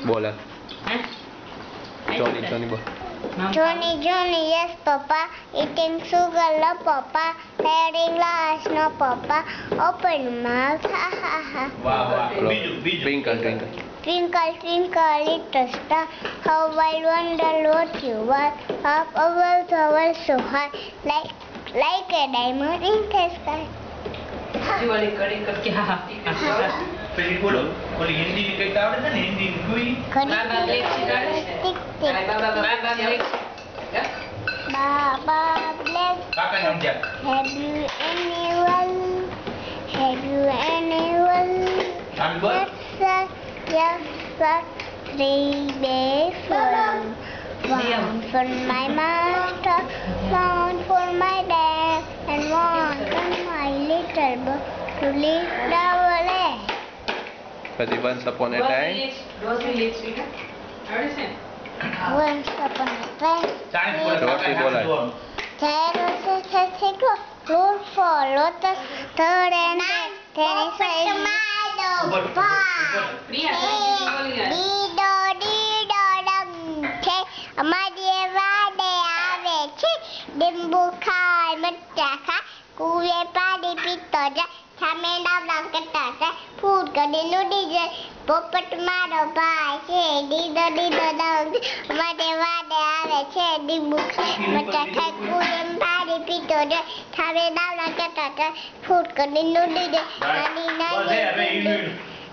बोला Johnny Johnny बोल Johnny Johnny yes papa eating sugar no papa wearing glass no papa open mouth ha ha ha વાહ વાહ બીજું Twinkle Twinkle Twinkle twinkle little star how I wonder what you are up above the world so high like a diamond in the sky વાળી કડી કરકે હા હા પેલી બોલો બોલી હિન્દી ની કઈ આવડે છે ને હિન્દી ની કોઈ બાબા બ્લેક શીખવાડે છે બાબા બ્લેક Baba bless કાકા નામ જા have you anyone આમ બોલ yes sir 3 days for one for my master one for my dad and one for my little boy to live the world પછી once upon a time rosy lips આવડે છે once upon a time ચાણી બોલે રોટી બોલાય. there was a circle road for lotus third and then he said Priya બોલી ગયા Dido dang છે અમારી વાડે આવે છે લીંબુ ખાય મરચા ખાય કુવે પાણી પીતો જાય સામે ડાબલા કરતા જાય ફૂટ કરી લૂડી જાય પોપટ મારો ભાઈ છે દીદો દીદો દંગ અમારી વાડે આવે છે લીંબુ ખાય મરચા ખાય કુવે પાણી પીતો જાય સામે ડાબલા કરતા જાય ફૂટ કરી લૂડી જાય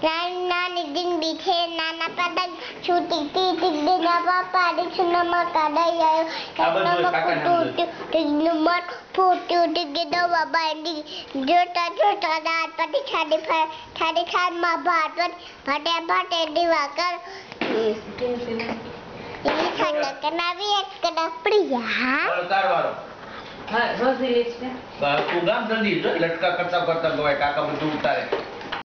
નાની નાની ડીંગી છે નાના પતંગ છૂટી ટીટી દીના પાપા દીક્ષના મકા દઈ આવ્યો નમક તૂટ્યું ટીનું મત ફૂટ્યું ટીકી દવા બાંધી જોતા જોતા દાંત પછી છાડી ખાનમાં ભાત ભાટે ભાટે દીવા કર એ ખાતા કનાવી એક કડા પ્રિયા હાલો તાર વાળો હા રોઝી લિપ્સ ને તું ગામ જલ્દી જો લટકા કરતા કરતા ગવાય કાકા બધું ઉતારે